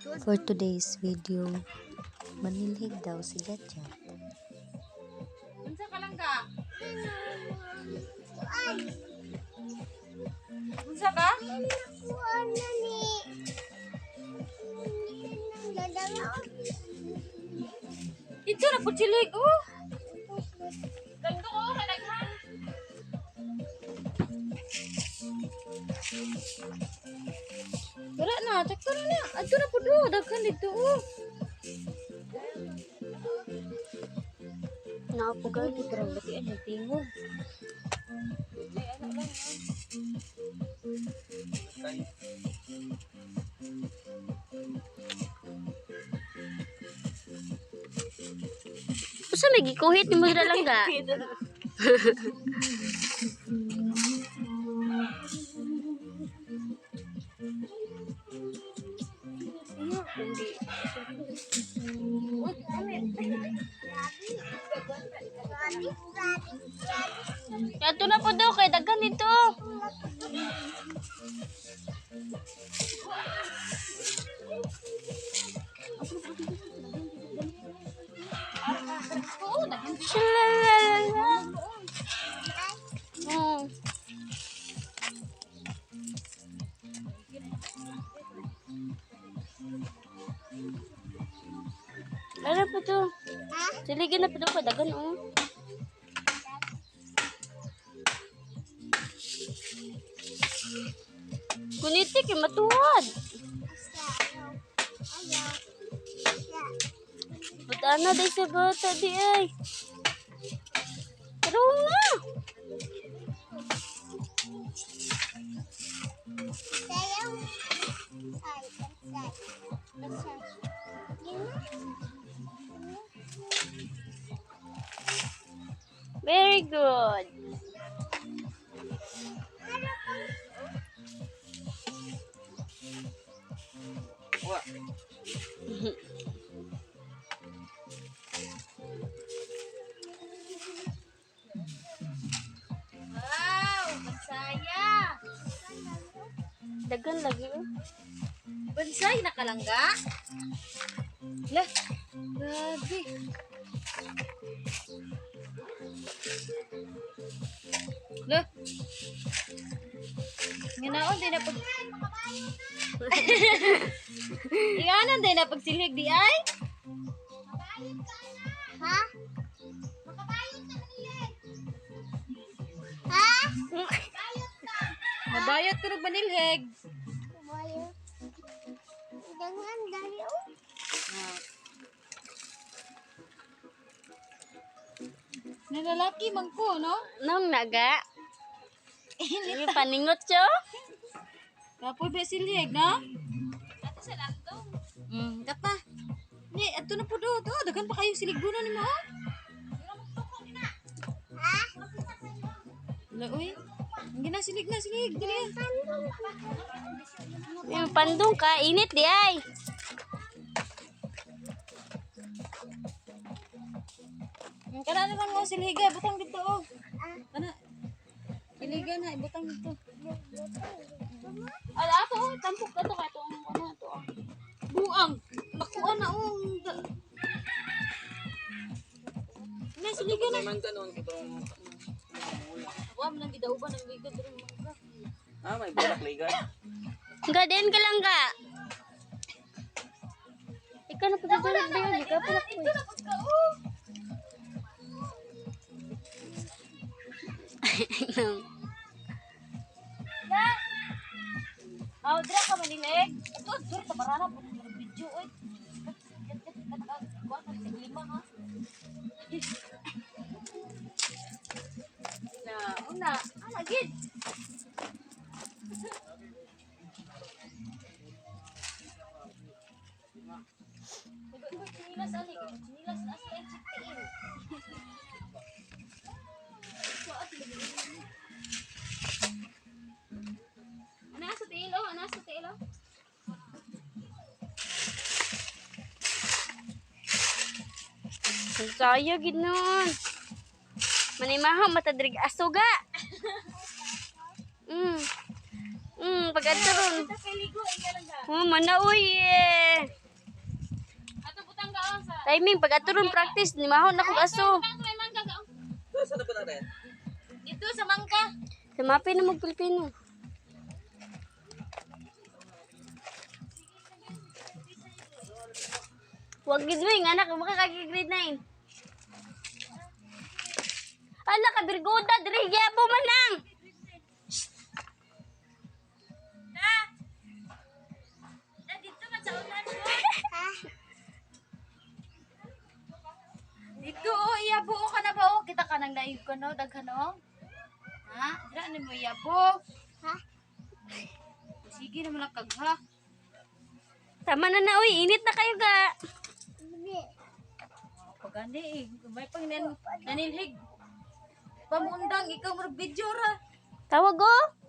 For today's video, manilhig daw si Gatchat. Unsa ka lang ka? Unsa ka? Ito na po silig, oh. Ganto ko, kadaghan. Wala na, check ko na. Adto na po do, daghan dito, oh. Nakapugal ni Grang Bati ang tingog. Ay, ano lang, Usa may gikuhit ni mo lang ga. Kato na po daw kay daghan dito. Oo, daghan. Shalalala. Ano po to? Siligin na po daw kay daghan oh. Kunitik yung matuwad. Bata na day sa bata di ay. Pero nga. Very good. Wow, bansaya. Dagan lagi oh. Bansay na kalangga? Lah, grabe. Lah. Nganaon din na pag Inganon din na pagsilhig di ay? Ha? Makabayot ka manilid. Ha? Mabayot ko ng manilhig. Makabayot. Jangan dari oh. Nalalaki man ko, no? Nang naga. Ini paningot cho. Kapoy ba silhig, no? Ato sa lantong. Kata. Ni, ato na po do. Dagan pa kayo siligunan ni mo. Ha? Wala, uy. Ang ginasilig na, silig. Dali. Yung pandong ka, init di ay. Kana na lang mo siliga, butang dito, oh. Kana. Siliga na, butang dito. Ala, ato, tampok ka to, ka to. Ano, ito, oh. Buang. Makuha na, oh. Nga, siliga na. Ako, manang gidauban ng liga. May bulak ligan. Gaden ka lang ga. Ikaw na pagkakas ba yun? Ikaw pala ko. Ito na po ka, oh. Oh, dira ka manilig. Ito, dira ka marana po ng video, oy. Kuha ka ng lima, ha? Una. Gid. Chinilas, ali. Chinilas, asa yung chikiin. Anasa tilo, anasa tilo. Saya gid nun. Manimaha matadrig asuga. Pag-adto ron. Kita kay ligo, ay lang ga. Oh, manauy eh. Timing, pag aturon practice, ni mahon na kong aso. May mangga ka. Saan na ba na rin? Dito sa mangga. Samapi na mag-Pilipino. Huwag gid mo yung anak, makakagi-grade 9. Ala ka, birgoda, diri, yabo man lang. Dito man sa unan mo. Ha? Dito oh, iyabo ka na ba oh? Kita ka nang naig ko no, daghan oh. Ha? Dira ni mo iyabo. Ha? Sige naman lang kagha. Tama na na, uy, init na kayo ga. Hindi. Pagani eh, may pang nanilhig. Pamundang ikaw mo video ra. Tawag oh.